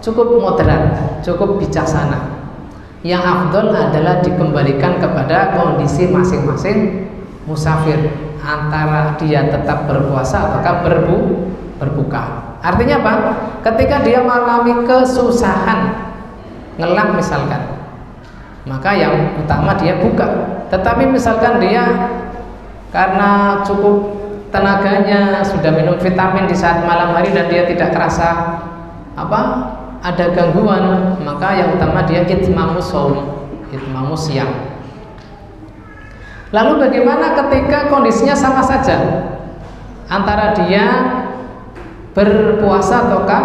cukup moderat, cukup bijaksana. Yang afdal adalah dikembalikan kepada kondisi masing-masing musafir, antara dia tetap berpuasa ataukah berbuka. Artinya apa? Ketika dia mengalami kesusahan, ngelak misalkan, maka yang utama dia buka. Tetapi misalkan dia karena cukup tenaganya sudah minum vitamin di saat malam hari dan dia tidak kerasa ada gangguan, maka yang utama dia itmamus shaum, itmamus siang. Lalu bagaimana ketika kondisinya sama saja antara dia berpuasa ataukah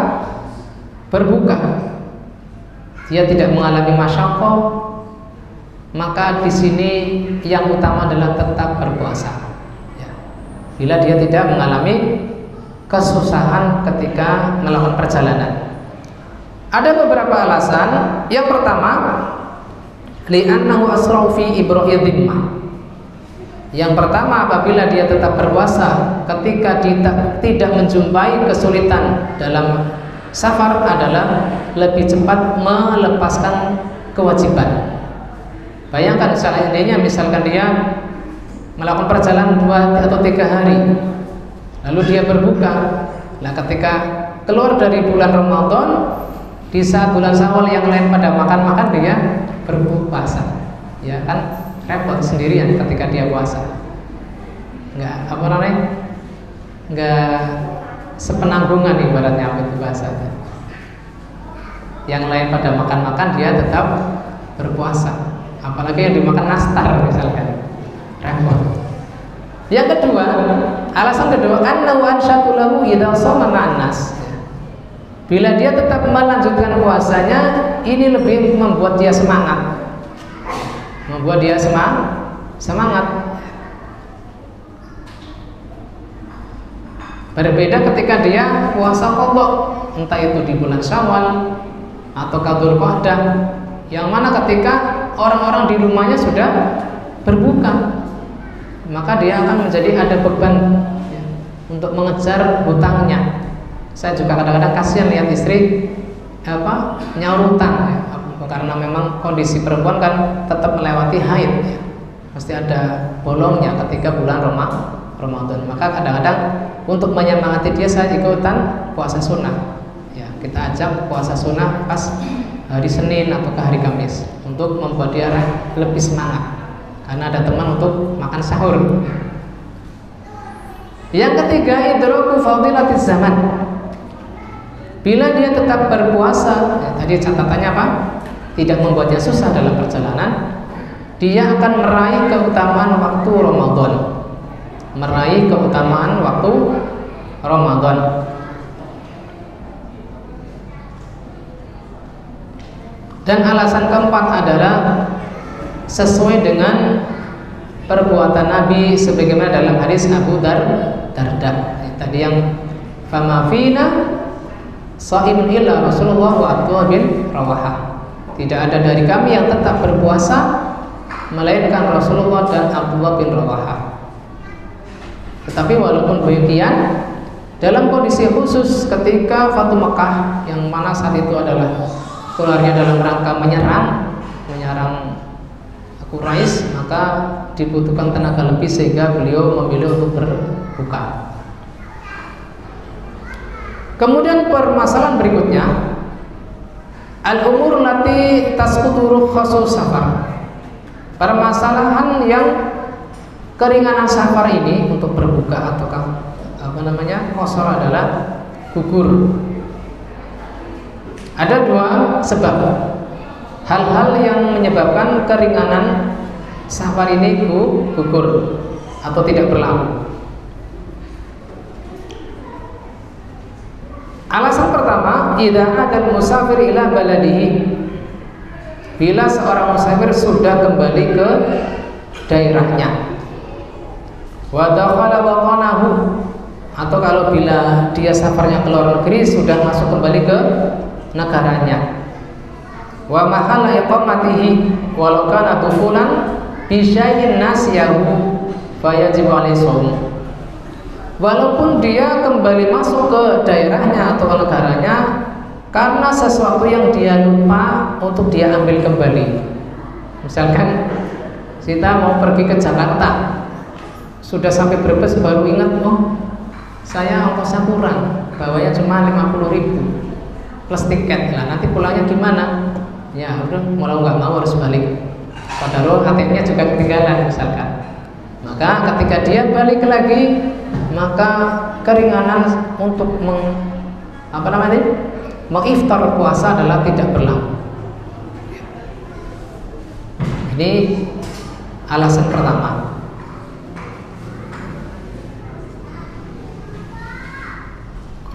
berbuka? Dia tidak mengalami masyaqqah, maka di sini yang utama adalah tetap berpuasa. Bila dia tidak mengalami kesusahan ketika melakukan perjalanan. Ada beberapa alasan. Yang pertama, li'annahu asra'u fi ibra'il dhimmah. Yang pertama, apabila dia tetap berpuasa ketika tidak menjumpai kesulitan dalam safar, adalah lebih cepat melepaskan kewajiban. Bayangkan seandainya misalkan dia melakukan perjalanan 2 atau 3 hari, lalu dia berbuka. Nah, ketika keluar dari bulan Ramadan, di saat bulan Syawal yang lain pada makan-makan, dia berpuasa, ya kan repot sendirian ketika dia puasa. Nggak sepenanggungan ibaratnya apa itu bahasanya. Yang lain pada makan-makan, dia tetap berpuasa. Apalagi yang dimakan nastar misalkan, repot. Yang kedua, alasan kedua, annahu ansyatu lahu idza shoma ma'an nas. Bila dia tetap melanjutkan puasanya, ini lebih membuat dia semangat. Membuat dia semangat. Berbeda ketika dia puasa qadha, entah itu di bulan Syawal atau Dzulqa'dah, yang mana ketika orang-orang di rumahnya sudah berbuka, maka dia akan menjadi ada beban ya, untuk mengejar hutangnya. Saya juga kadang-kadang kasihan lihat istri nyaur hutang ya, karena memang kondisi perempuan kan tetap melewati haid ya. Pasti ada bolongnya ketika bulan Ramadan. Maka kadang-kadang untuk menyemangati dia, saya ikutan puasa sunnah ya, kita ajak puasa sunnah pas hari Senin atau hari Kamis untuk membuat dia lebih semangat, karena ada teman untuk makan sahur. Yang ketiga, idraku fadilatiz zaman. Bila dia tetap berpuasa, ya, tadi catatannya apa? Tidak membuatnya susah dalam perjalanan, dia akan meraih keutamaan waktu Ramadan. Meraih keutamaan waktu Ramadan. Dan alasan keempat adalah sesuai dengan perbuatan Nabi sebagaimana dalam hadis Abu Darda. Tadi yang fama fina sha'imun illa Rasulullah wa Abdullah bin Rawahah. Tidak ada dari kami yang tetap berpuasa melainkan Rasulullah dan Abdullah bin Rawahah. Tetapi walaupun demikian, dalam kondisi khusus ketika Fatu Mekah, yang mana saat itu adalah keluarnya dalam rangka menyerang Quraisy, maka dibutuhkan tenaga lebih sehingga beliau memilih untuk berbuka. Kemudian permasalahan berikutnya, al-umur lati tasqutu rukhsasu safar. Permasalahan yang keringanan safar ini untuk berbuka ataukah qasar adalah gugur. Ada 2 sebab hal-hal yang menyebabkan keringanan safar ini gugur atau tidak berlaku. Alasan pertama, idza adal musafir ila baladihi, bila seorang musafir sudah kembali ke daerahnya. Wa dakhala waqanahu, atau kalau bila dia safarnya ke luar negeri sudah masuk kembali ke negaranya. Wa mahala iqamatihi walau kana tufulan bi syai'in nasiyahu fayajib alaihi shaum. Walaupun dia kembali masuk ke daerahnya atau ke negaranya karena sesuatu yang dia lupa untuk dia ambil kembali. Misalkan kita mau pergi ke Jakarta, sudah sampai Brebes baru ingat, oh saya ongkosnya kurang, bawanya cuma 50.000 plus tiket lah, nanti pulangnya gimana? Ya udah, mau nggak mau harus balik. Padahal ATM-nya juga ketinggalan misalkan. Maka ketika dia balik lagi, maka keringanan untuk mengiftar puasa adalah tidak berlaku. Ini alasan pertama.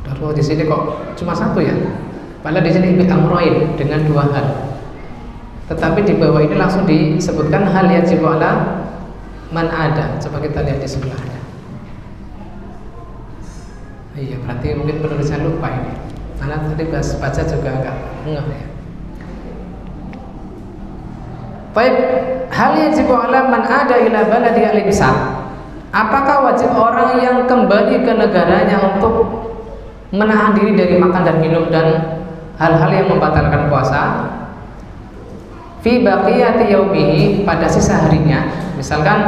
Kalau di sini kok cuma satu ya? Padahal di sini amroin dengan dua hal. Tetapi di bawah ini langsung disebutkan hal yajib ala man ada. Coba kita lihat di sebelahnya. Iya, berarti mungkin penulisnya lupa ini. Karena tadi baca juga agak enggak ya. Baik, hal yajib ala man ada ila baladi al-imsak. Apakah wajib orang yang kembali ke negaranya untuk menahan diri dari makan dan minum dan hal-hal yang membatalkan puasa? Fi baqiyati yaumihi, pada sisa harinya. Misalkan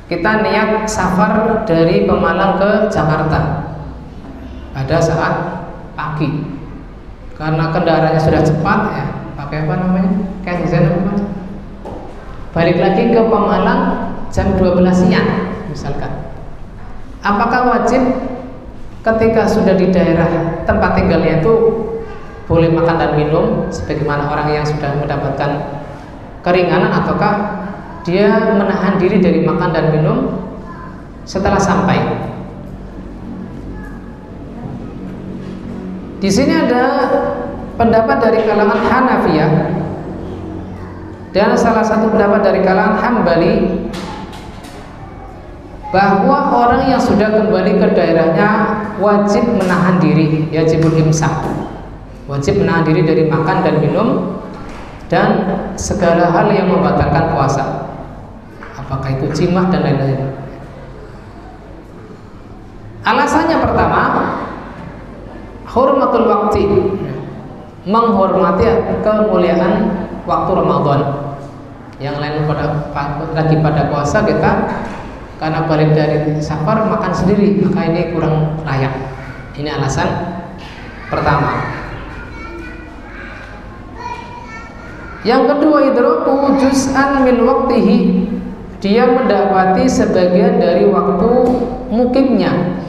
kita niat safar dari Pemalang ke Jakarta pada saat pagi, karena kendaraannya sudah cepat ya, pakai apa namanya? Balik lagi ke Pemalang jam 12 siang misalkan. Apakah wajib ketika sudah di daerah tempat tinggalnya itu boleh makan dan minum sebagaimana orang yang sudah mendapatkan keringanan, ataukah dia menahan diri dari makan dan minum setelah sampai? Di sini ada pendapat dari kalangan Hanafiyah dan salah satu pendapat dari kalangan Hambali bahwa orang yang sudah kembali ke daerahnya wajib menahan diri, yajibul imsak, wajib menahan diri dari makan dan minum dan segala hal yang membatalkan puasa, apakah itu jimah dan lain-lain. Alasannya pertama, hurmatul waqti, menghormati kemuliaan waktu Ramadan. Yang lain lagi pada puasa, kita karena balik dari safar makan sendiri, maka ini kurang layak. Ini alasan pertama. Yang kedua, idraku juz'an min waqtihi, dia mendapati sebagian dari waktu mukimnya.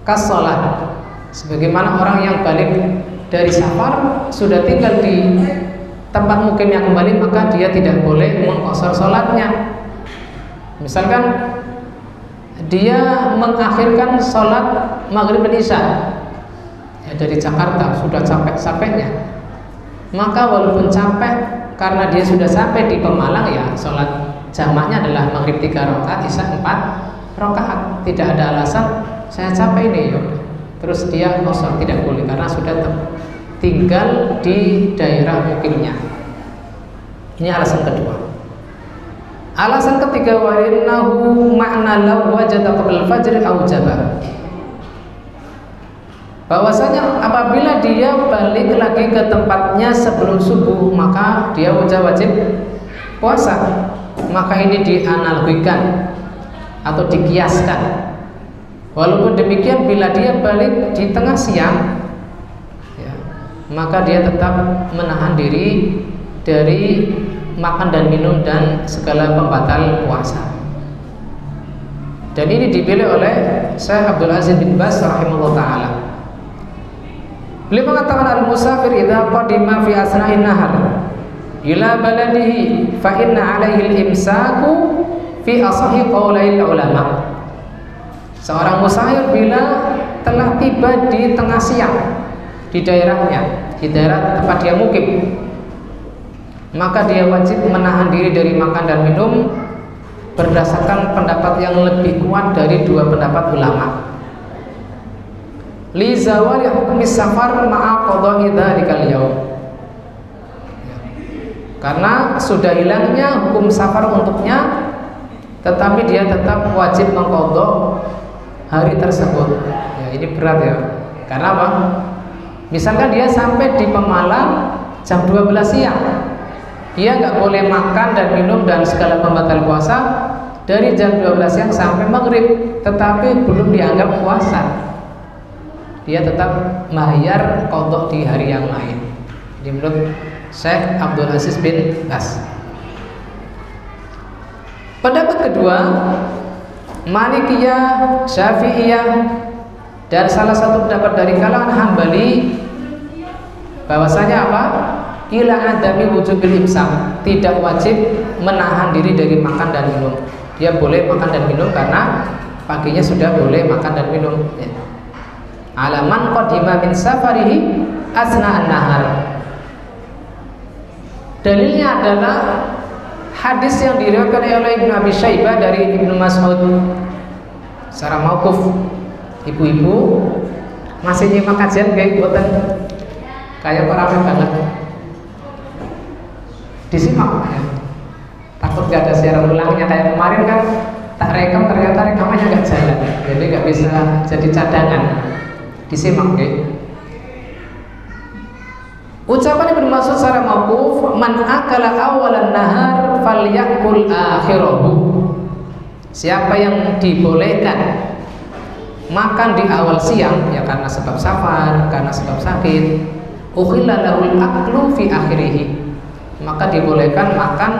Kasolat, sebagaimana orang yang balik dari safar sudah tinggal di tempat mukimnya kembali, maka dia tidak boleh mengqashar sholatnya. Misalkan dia mengakhirkan sholat maghrib dan isya ya, dari Jakarta sudah capek-capeknya, maka walaupun capek, karena dia sudah sampai di Pemalang, ya sholat jamaknya adalah maghrib 3 rakaat, isya 4 rakaat. Tidak ada alasan saya capek ini ya, terus dia qashar, tidak boleh karena sudah tinggal di daerah mukimnya. Ini alasan kedua. Alasan ketiga, warinnahu makna law wajada qabla al-fajr aujaba, bahwasanya apabila dia balik lagi ke tempatnya sebelum subuh, maka dia wajib puasa. Maka ini dianalogikan atau dikiaskan. Walaupun demikian, bila dia balik di tengah siang ya, maka dia tetap menahan diri dari makan dan minum dan segala pembatal puasa. Dan ini dipilih oleh Syekh Abdul Aziz bin Baz rahimahullah ta'ala. Beliau mengatakan, al-musafir idza qadima fi asna'in nahar ila baladihi fa inna alaihi al-imsaku fi asahi qaulil ulama. Seorang musafir bila telah tiba di tengah siang di daerahnya, di daerah tempat dia mukim, maka dia wajib menahan diri dari makan dan minum berdasarkan pendapat yang lebih kuat dari dua pendapat ulama. Li zawali hukmi safar ma'a qada'i dzalikal yaum, karena sudah hilangnya hukum safar untuknya, tetapi dia tetap wajib mengqadha hari tersebut. Ya, ini berat ya. Karena apa? Misalkan dia sampai di Pemalang jam 12 siang, dia nggak boleh makan dan minum dan segala pembatal puasa dari jam 12 siang sampai maghrib, tetapi belum dianggap puasa. Dia tetap bayar qadha di hari yang lain. Ini menurut Syekh Abdul Aziz bin Baz. Pendapat kedua, Malikiyah, Syafi'iyah, dan salah satu pendapat dari kalangan Hambali, bahwasanya apa? Ila adami wujubil imsak, tidak wajib menahan diri dari makan dan minum. Dia boleh makan dan minum karena paginya sudah boleh makan dan minum. Ya. Alaman qadima min safarihi asna an-nahar. Dalilnya adalah hadis yang diriwayatkan oleh Ibnu Abi Syaibah dari Ibnu Mas'ud secara mauquf. Ibu-ibu masih nyimak kajian kayak buatan kayak ramai banget, disimak ya. Takut gak ada siaran ulangnya kayak kemarin kan tak rekam, ternyata rekamannya gak jalan, jadi gak bisa jadi cadangan. Disimak ya. Ucapan Ibnu Mas'ud secara mauquf, man akala awalan nahar falyakul akhirahu. Siapa yang dibolehkan makan di awal siang, ya karena sebab safar, karena sebab sakit, ukhilla lahul aklu fi akhirih, maka dibolehkan makan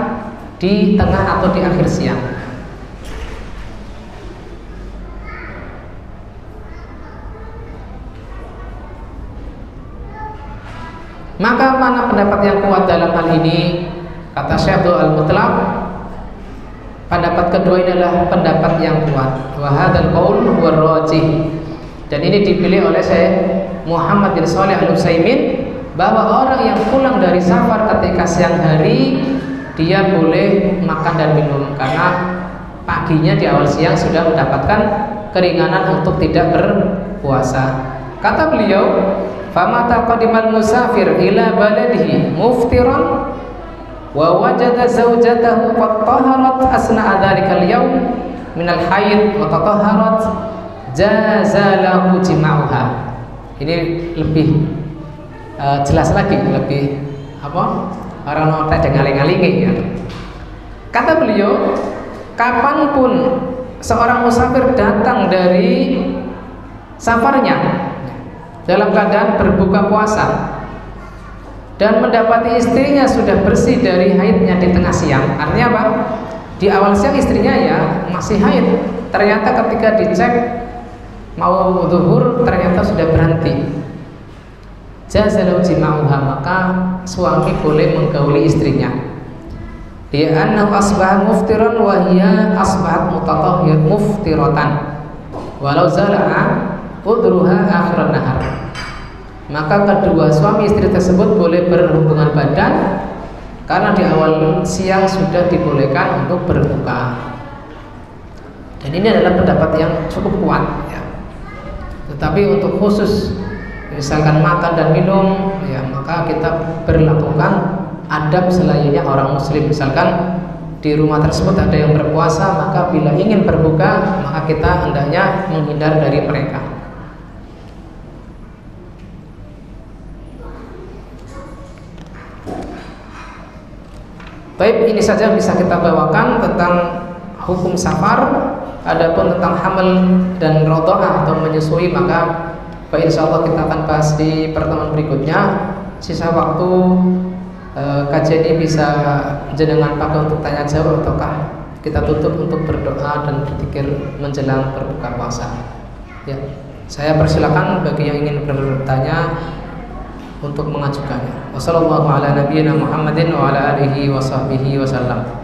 di tengah atau di akhir siang. Maka mana pendapat yang kuat dalam hal ini? Kata Syekh Abdul Al-Mutlaq, pendapat kedua ini adalah pendapat yang kuat. Wa hadzal qaul huwa rajih. Dan ini dipilih oleh Syekh Muhammad bin Shalih Al-Utsaimin, bahwa orang yang pulang dari safar ketika siang hari dia boleh makan dan minum karena paginya di awal siang sudah mendapatkan keringanan untuk tidak berpuasa. Kata beliau, famata qadimal musafir ila baladihi muftiran wa wajada zawjatahu qad taharat asna dzalikal yaum min al haid wa tatahharat jazalahu jima'uha. Ini lebih jelas lagi, lebih apa? Orang notek dengaling-alingi ya. Kata beliau, kapanpun seorang musafir datang dari safarnya dalam keadaan berbuka puasa dan mendapati istrinya sudah bersih dari haidnya di tengah siang, artinya apa? Di awal siang istrinya ya masih haid, ternyata ketika dicek mau zuhur ternyata sudah berhenti. Jazalahu jima'uha, maka suami boleh menggauli istrinya. Dia annahu asbaha muftiran wa hiya asbahat mutatahhir muftiratan walau zala'a udruha akhiran nahar. Maka kedua suami istri tersebut boleh berhubungan badan karena di awal siang sudah dibolehkan untuk berbuka. Dan ini adalah pendapat yang cukup kuat ya. Tetapi untuk khusus misalkan makan dan minum ya, maka kita berlakukan adab selayaknya orang muslim. Misalkan di rumah tersebut ada yang berpuasa, maka bila ingin berbuka maka kita hendaknya menghindar dari mereka. Baik, ini saja yang bisa kita bawakan tentang hukum safar. Adapun tentang hamil dan rodha'ah atau menyusui, maka insyaallah kita akan bahas di pertemuan berikutnya. Sisa waktu kajian ini bisa jenengan pakai untuk tanya jawab ataukah kita tutup untuk berdoa dan berzikir menjelang berbuka puasa. Ya, saya persilakan bagi yang ingin bertanya untuk mengajukannya. Wassalamualaikum warahmatullahi wabarakatuh.